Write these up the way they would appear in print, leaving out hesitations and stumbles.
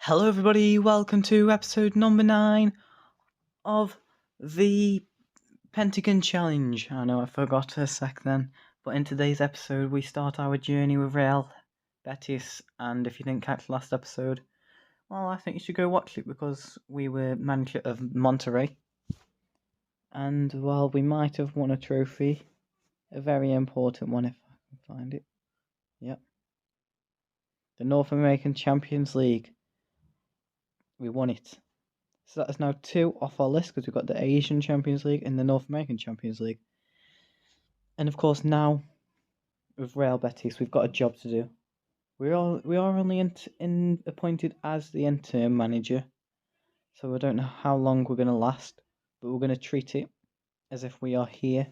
Hello everybody, welcome to episode number 9 of the Pentagon Challenge. I know I forgot a sec then, but in today's episode we start our journey with Real Betis, and if you didn't catch the last episode, well, I think you should go watch it because we were manager of Monterrey, and well, we might have won a trophy, a very important one if I can find it. Yep. The North American Champions League. We won it. So that is now 2 off our list because we've got the Asian Champions League and the North American Champions League. And of course now, with Real Betis, we've got a job to do. We are only appointed as the interim manager, so I don't know how long we're going to last, but we're going to treat it as if we are here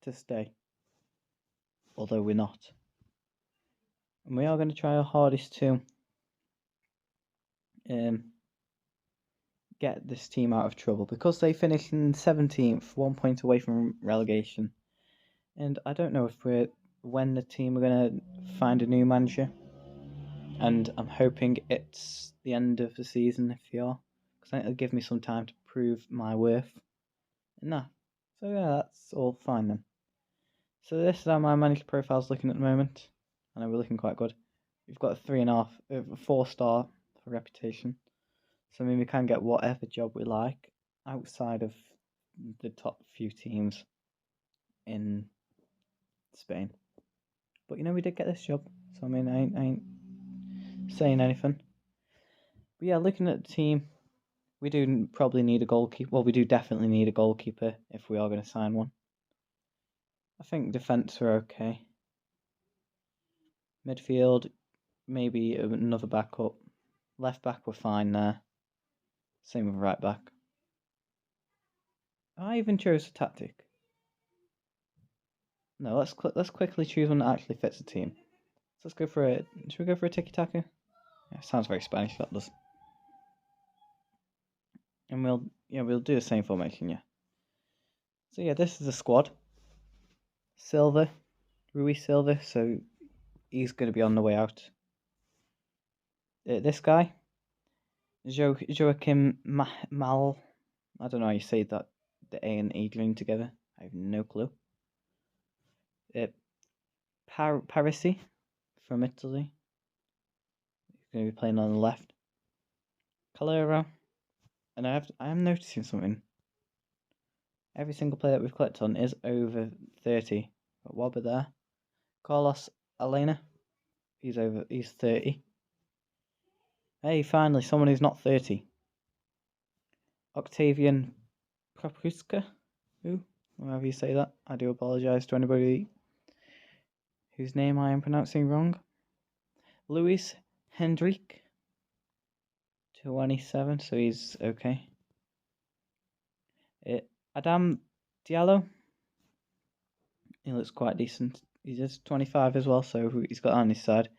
to stay, although we're not. And we are going to try our hardest to get this team out of trouble because they finished in 17th, 1 point away from relegation. And I don't know if when the team are going to find a new manager. And I'm hoping it's the end of the season if you are, because I think it'll give me some time to prove my worth. So yeah, that's all fine then. So this is how my manager profile's looking at the moment. I know we're looking quite good. We've got a 4-star for reputation. So I mean we can get whatever job we like outside of the top few teams in Spain. But you know, we did get this job, so I mean I ain't saying anything. But yeah, looking at the team, we do probably need a goalkeeper. Well, we do definitely need a goalkeeper if we are going to sign one. I think defence are okay. Midfield, maybe another backup. Left back, we're fine there. Same with right back. I even chose a tactic. No, let's quickly choose one that actually fits the team. So let's go for it. Should we go for a tiki-taka? Yeah, sounds very Spanish, that does. And we'll do the same formation, yeah. So yeah, this is the squad. Rui Silva, so he's going to be on the way out. This guy, Joachim Mal, I don't know how you say that, the A and E joined together, I have no clue. Parisi from Italy, he's going to be playing on the left. Calero, and I am noticing something. Every single player that we've clicked on is over 30. Got Wobber there. Carlos Alena, he's 30. Hey, finally, someone who's not 30. Octavian Propuska, however you say that. I do apologise to anybody whose name I am pronouncing wrong. Luis Hendrik, 27, so he's okay. Adam Diallo, he looks quite decent. He's just 25 as well, so he's got that on his side.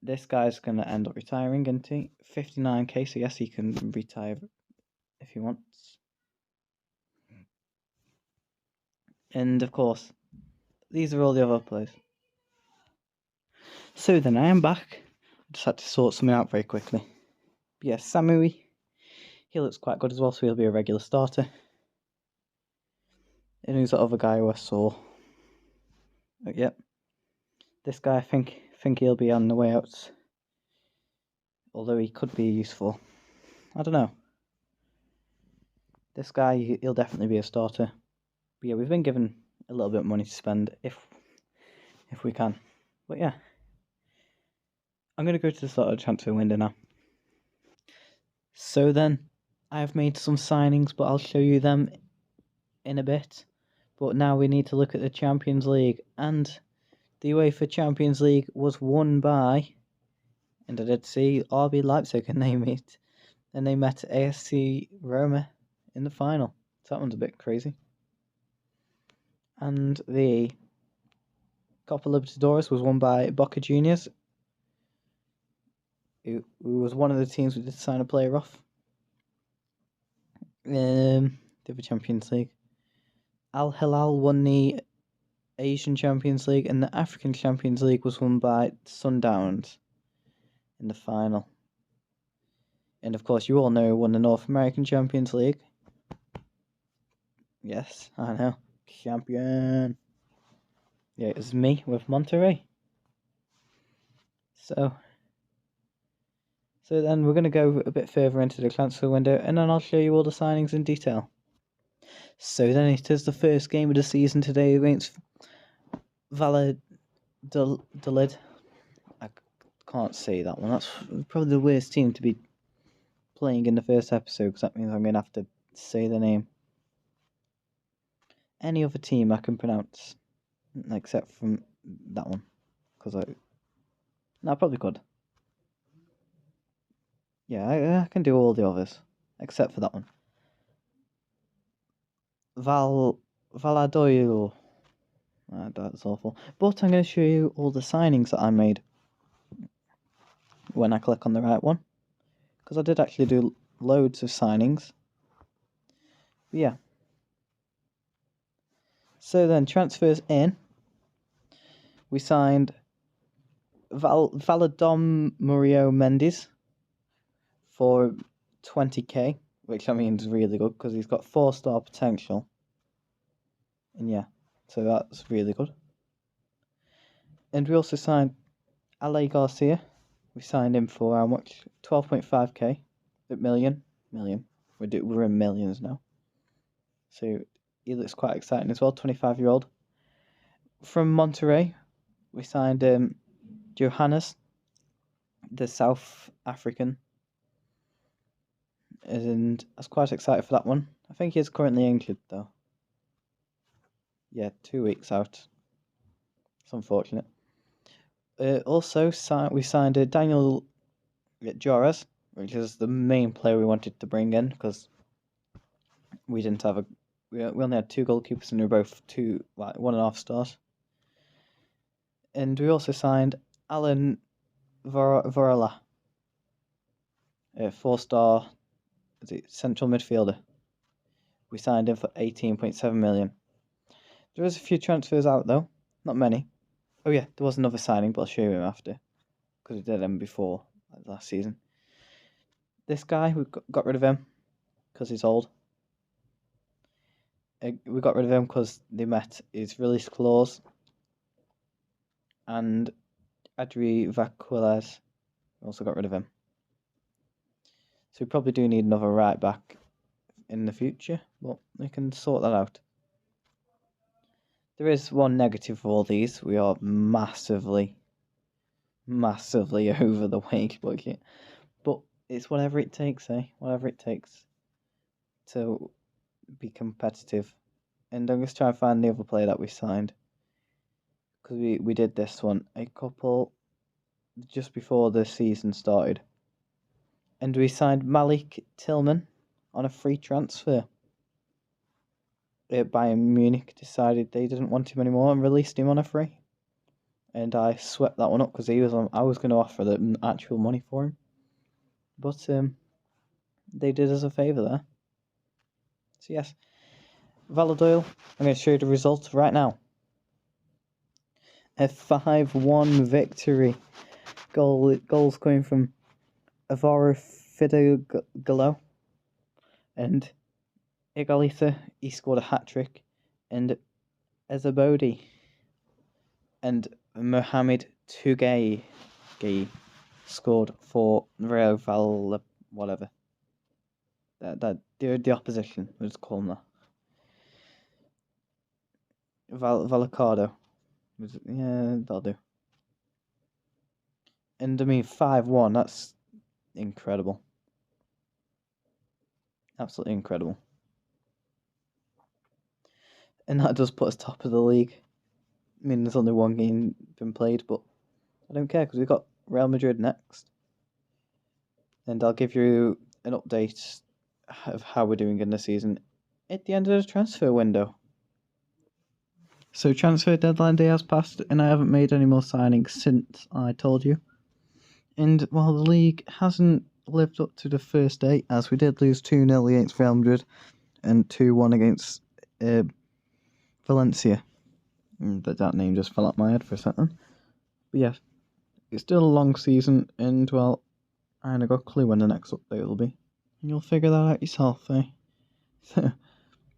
This guy's going to end up retiring, isn't he? 59k, so yes, he can retire if he wants. And of course, these are all the other players. So then I am back. I just had to sort something out very quickly. But yeah, Samui, he looks quite good as well, so he'll be a regular starter. And who's that other guy who I saw? Yep. This guy, I think he'll be on the way out. Although he could be useful. I don't know. This guy, he'll definitely be a starter. But yeah, we've been given a little bit of money to spend if we can. But yeah. I'm going to go to the start of the transfer window now. So then, I have made some signings, but I'll show you them in a bit. But now we need to look at the Champions League. And the UEFA Champions League was won by, and I did see RB Leipzig and they met ASC Roma in the final. So that one's a bit crazy. And the Copa Libertadores was won by Boca Juniors, who was one of the teams we did sign a player off. The Champions League. Al Hilal won the Asian Champions League, and the African Champions League was won by Sundowns in the final. And of course, you all know who won the North American Champions League. Yes, I know. Champion. Yeah, it was me with Monterrey. So then we're going to go a bit further into the transfer window, and then I'll show you all the signings in detail. So then it is the first game of the season today against Valladolid. I can't say that one. That's probably the worst team to be playing in the first episode, because that means I'm going to have to say the name. Any other team I can pronounce, except from that one, because I probably could. Yeah, I can do all the others, except for that one. Valladolid. That's awful. But I'm going to show you all the signings that I made when I click on the right one, because I did actually do loads of signings. But yeah. So then, transfers in. We signed Valadomiro Mendes for 20k, which I mean is really good because he's got 4-star potential. And yeah, so that's really good. And we also signed Ale Garcia. We signed him for how much? 12.5k. Million. We're in millions now. So he looks quite exciting as well. 25-year-old. From Monterrey, we signed Johannes, the South African. And I was quite excited for that one. I think he's currently injured though. Yeah, 2 weeks out. It's unfortunate. Also, we signed Daniel Joras, which is the main player we wanted to bring in because we didn't have we only had 2 goalkeepers and they were both 1.5 stars. And we also signed Alan Varela, a 4-star central midfielder. We signed him for 18.7 million. There was a few transfers out though, not many. Oh yeah, there was another signing, but I'll show you him after, because we did him before last season. This guy, we got rid of him because he's old. We got rid of him because they met his release clause. And Adri Vacuelas, we also got rid of him. So we probably do need another right back in the future, but we can sort that out. There is one negative for all these. We are massively over the wage budget. But it's whatever it takes, Whatever it takes to be competitive. And I'm just trying to find the other player that we signed, because we did this one a couple just before the season started. And we signed Malik Tillman on a free transfer. Bayern Munich decided they didn't want him anymore and released him on a free. And I swept that one up because I was going to offer the actual money for him. But they did us a favour there. So yes, Valladolid, I'm going to show you the result right now. A 5-1 victory. Goals coming from Avaro Fidegalo and Igalita, he scored a hat-trick, and Ezabodi and Mohamed Tugay scored for Real Val whatever. The opposition, we'll just call them that. Vallecado. Yeah, that'll do. And I mean 5-1, that's incredible. Absolutely incredible. And that does put us top of the league. I mean, there's only one game been played, but I don't care because we've got Real Madrid next. And I'll give you an update of how we're doing in the season at the end of the transfer window. So transfer deadline day has passed and I haven't made any more signings since I told you. And while the league hasn't lived up to the first day, as we did lose 2-0 against Real Madrid and 2-1 against Valencia. That name just fell out my head for a second. But yeah, it's still a long season, and well, I ain't got a clue when the next update will be. And you'll figure that out yourself, eh? So,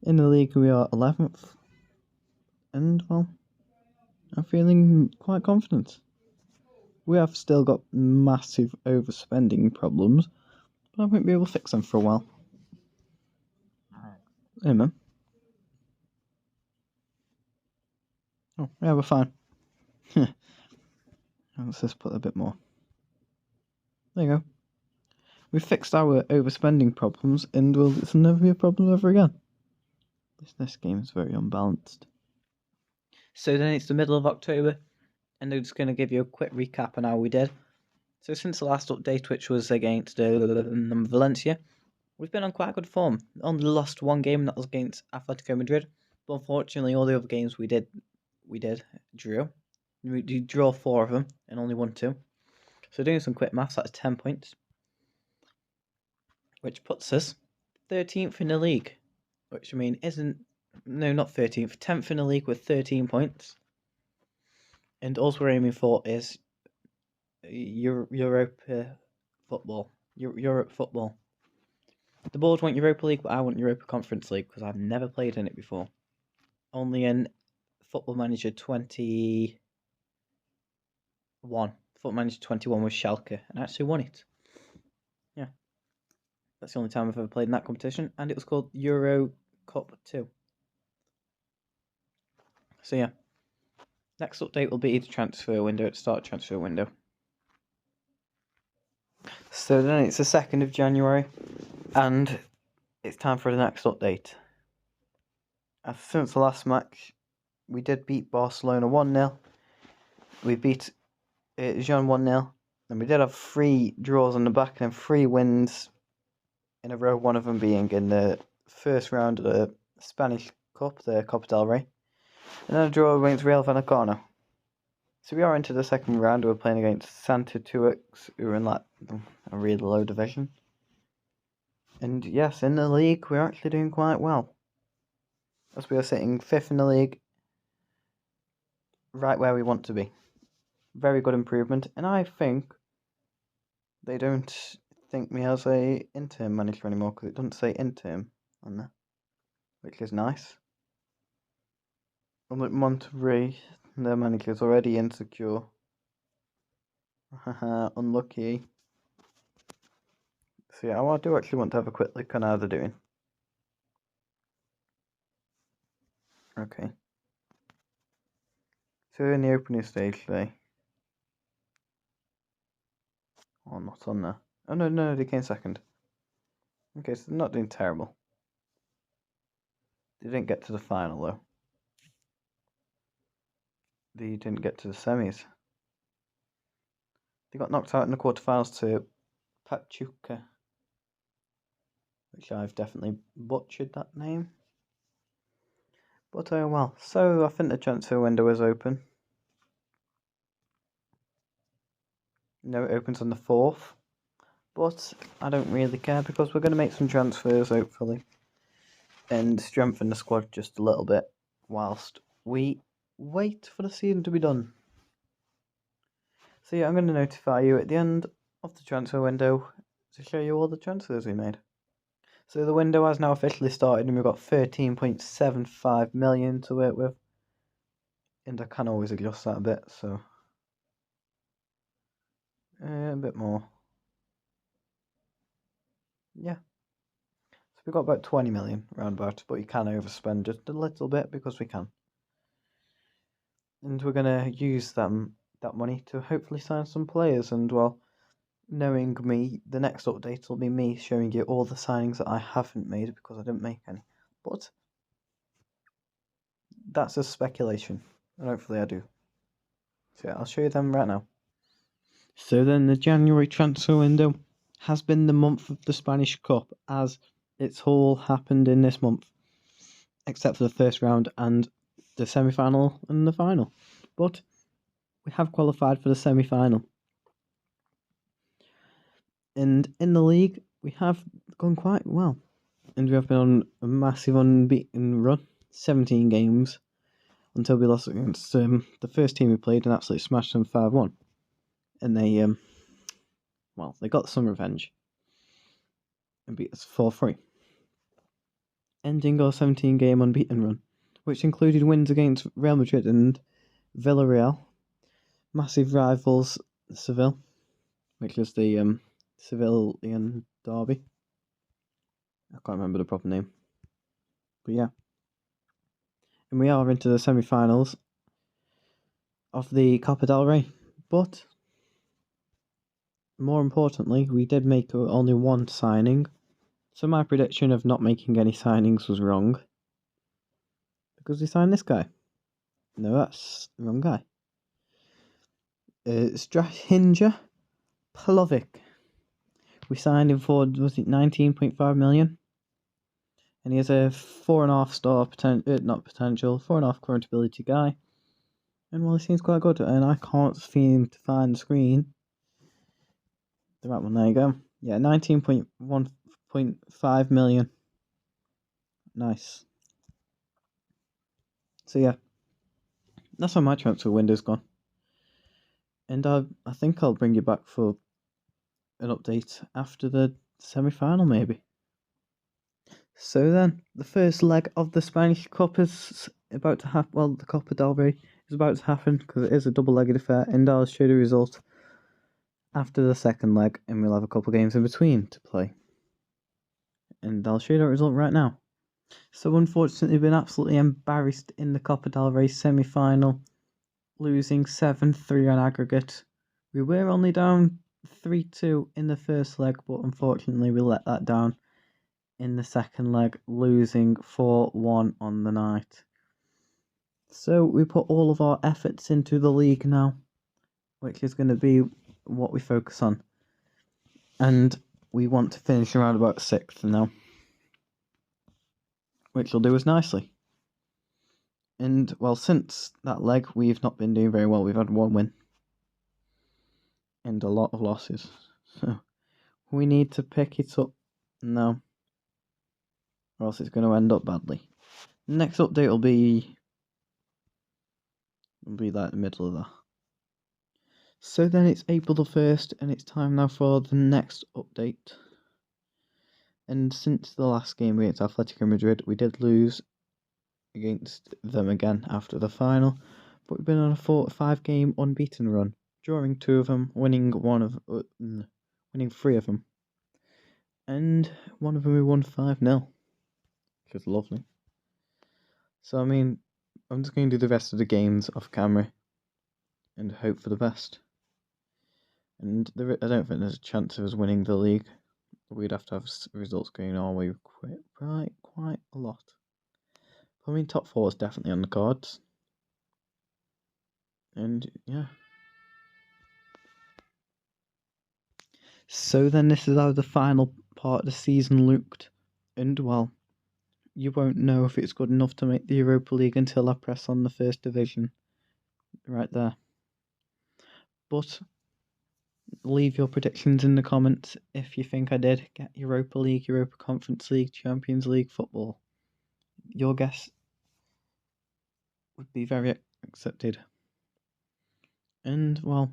in the league we are 11th. And, well, I'm feeling quite confident. We have still got massive overspending problems, but I won't be able to fix them for a while. Hey, man. Oh, yeah, we're fine. Let's just put a bit more. There you go. We fixed our overspending problems, and it'll never be a problem ever again. This game is very unbalanced. So then it's the middle of October, and I'm just going to give you a quick recap on how we did. So since the last update, which was against Valencia, we've been on quite good form. Only lost one game, and that was against Atletico Madrid. But unfortunately, all the other games we did drew. We did draw 4 of them and only won 2. So doing some quick maths, that's 10 points, which puts us 13th in the league. Which I mean not 13th, 10th in the league with 13 points. And all we're aiming for is Europe football. Europe football. The board want Europa League, but I want Europa Conference League because I've never played in it before. Only in Football Manager 21. Football Manager 21 with Schalke, and I actually won it. Yeah. That's the only time I've ever played in that competition, and it was called Euro Cup 2. So yeah. Next update will be the transfer window, start transfer window. So then it's the 2nd of January, and it's time for the next update. Since the last match, we did beat Barcelona 1-0. We beat Jean 1-0, and we did have 3 draws on the back and 3 wins in a row, one of them being in the first round of the Spanish Cup, the Copa del Rey, and then a draw against Real Vallecano. So we are into the second round. We're playing against Santa Tuix, who are in a really low division. And yes, in the league, we're actually doing quite well, as we are sitting 5th in the league, right where we want to be. Very good improvement, and I think they don't think me as a interim manager anymore because it doesn't say interim on there, which is nice. Unlike Monterrey, their manager is already insecure. Unlucky. So yeah, I do actually want to have a quick look on how they're doing. Okay. So in the opening stage today. Oh, not on there. Oh no, they came second. Okay, so they're not doing terrible. They didn't get to the final though. They didn't get to the semis. They got knocked out in the quarterfinals to Pachuca, which I've definitely butchered that name. But oh well. So I think the transfer window is open. No, it opens on the 4th. But I don't really care because we're going to make some transfers, hopefully, and strengthen the squad just a little bit whilst we wait for the season to be done. So yeah, I'm going to notify you at the end of the transfer window to show you all the transfers we made. So the window has now officially started and we've got 13.75 million to work with. And I can always adjust that a bit, so a bit more. Yeah. So we've got about 20 million roundabout, but you can overspend just a little bit because we can. And we're going to use that money to hopefully sign some players. And well, knowing me, the next update will be me showing you all the signings that I haven't made because I didn't make any. But that's a speculation, and hopefully I do. So yeah, I'll show you them right now. So then the January transfer window has been the month of the Spanish Cup, as it's all happened in this month, except for the first round and the semi-final and the final. But we have qualified for the semi-final. And in the league, we have gone quite well. And we have been on a massive unbeaten run, 17 games, until we lost against the first team we played and absolutely smashed them 5-1. And they well, they got some revenge and beat us 4-3, ending our 17-game unbeaten run, which included wins against Real Madrid and Villarreal, massive rivals Seville, which was the Sevillian derby. I can't remember the proper name, but yeah. And we are into the semi-finals of the Copa del Rey, but more importantly, we did make only one signing, so my prediction of not making any signings was wrong, because we signed this guy. No, that's the wrong guy. Strahinja Palovic. We signed him for, was it 19.5 million? And he has a 4.5 star not potential, 4.5 current ability guy. And well, he seems quite good, and I can't seem to find the screen. The right one, there you go. Yeah, 19.1.5 million. Nice. So yeah, that's how my transfer window's gone. And I think I'll bring you back for an update after the semi-final, maybe. So then, the first leg of the Spanish Cup is about to happen. Well, the Copa del Rey is about to happen because it is a double-legged affair, and I'll show the result after the second leg, and we'll have a couple games in between to play. And I'll show you that result right now. So unfortunately, we've been absolutely embarrassed in the Copa del Rey semi-final, losing 7-3 on aggregate. We were only down 3-2 in the first leg, but unfortunately we let that down in the second leg, losing 4-1 on the night. So we put all of our efforts into the league now, which is going to be what we focus on. And we want to finish around about 6th now, which will do us nicely. And, well, since that leg, we've not been doing very well. We've had one win and a lot of losses. So we need to pick it up now, or else it's going to end up badly. Next update will be like the middle of that. So then it's April the 1st, and it's time now for the next update. And since the last game against Atletico Madrid, we did lose against them again after the final, but we've been on a 5-game unbeaten run, drawing 2 of them, winning 3 of them, and one of them we won 5-0, which was lovely. So I mean, I'm just going to do the rest of the games off camera and hope for the best. And I don't think there's a chance of us winning the league. We'd have to have results going our way quite a lot. I mean, top 4 is definitely on the cards. And yeah. So then this is how the final part of the season looked. And well, you won't know if it's good enough to make the Europa League until I press on the first division. Right there. But leave your predictions in the comments if you think I did get Europa League, Europa Conference League, Champions League football. Your guess would be very accepted. And well,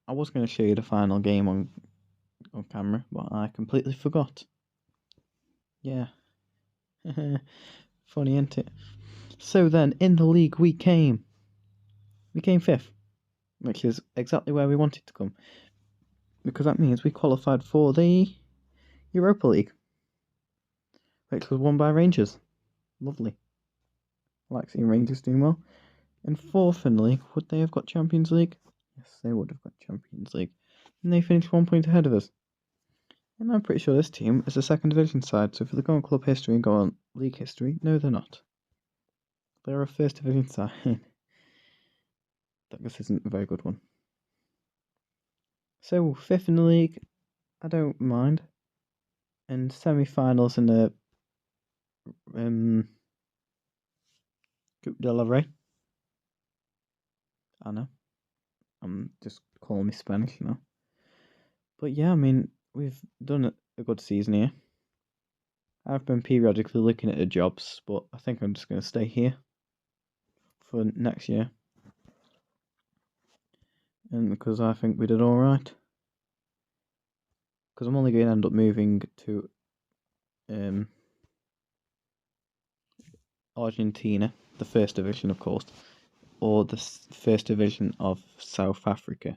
I was going to show you the final game on camera, but I completely forgot. Yeah. Funny, isn't it? So then, in the league we came 5th, which is exactly where we wanted to come, because that means we qualified for the Europa League, which was won by Rangers. Lovely. I like seeing Rangers doing well. And 4th in the league, would they have got Champions League? Yes, they would have got Champions League. And they finished 1 point ahead of us. And I'm pretty sure this team is a second division side, so if they go on club history and go on league history, no, they're not. They're a first division side. That guess isn't a very good one. So 5th in the league, I don't mind. And semi-finals in the Copa del Rey. I know. I'm just calling me Spanish now. But yeah, I mean, we've done a good season here. I've been periodically looking at the jobs, but I think I'm just going to stay here for next year. And because I think we did alright. because I'm only going to end up moving to Argentina, the first division, of course, or the first division of South Africa.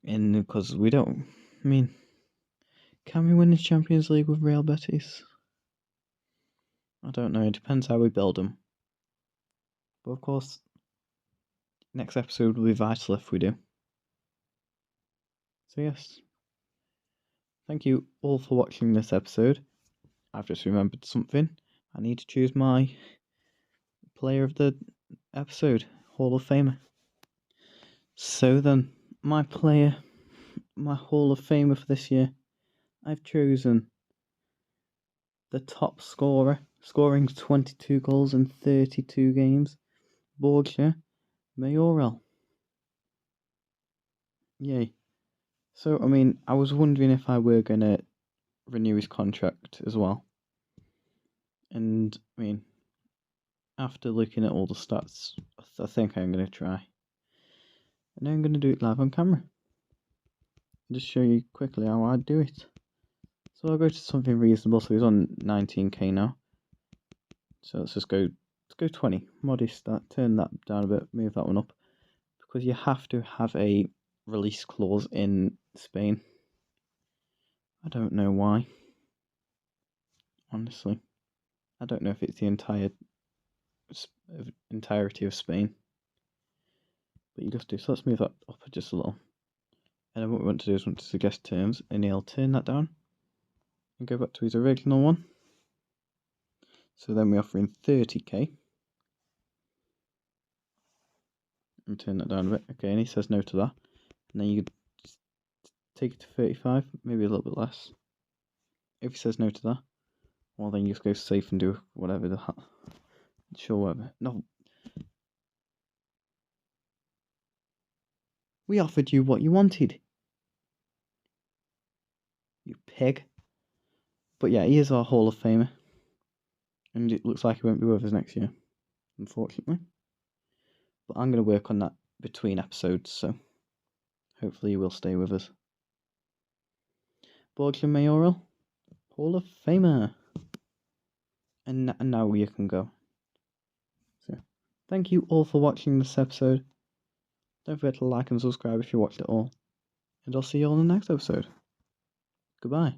And because we don't, I mean, can we win the Champions League with Real Betis? I don't know. It depends how we build them. But of course, next episode will be vital if we do. So yes, thank you all for watching this episode. I've just remembered something. I need to choose my player of the episode, Hall of Famer. So then, my Hall of Famer for this year, I've chosen the top scorer, scoring 22 goals in 32 games, Borja Mayoral. Yay. So, I mean, I was wondering if I were going to renew his contract as well. And, I mean, after looking at all the stats, I think I'm going to try. And I'm going to do it live on camera. Just show you quickly how I do it. So I'll go to something reasonable. So he's on 19k now. So let's go 20. Modest that. Turn that down a bit. Move that one up. Because you have to have a release clause in Spain. I don't know why. Honestly. I don't know if it's the entirety of Spain. But you just do. So let's move that up just a little. And then what we want to do is want to suggest terms. And he'll turn that down. And go back to his original one. So then we offer him 30k. And turn that down a bit. Okay, and he says no to that. And then you could take it to 35, maybe a little bit less. If he says no to that, well then you just go safe and do whatever the hell. Sure, whatever. No. We offered you what you wanted. You pig. But yeah, he is our Hall of Famer. And it looks like he won't be with us next year, unfortunately. But I'm going to work on that between episodes, so hopefully he will stay with us. Borja Mayoral, Hall of Famer. And now you can go. So, thank you all for watching this episode. Don't forget to like and subscribe if you watched it all. And I'll see you all in the next episode. Goodbye.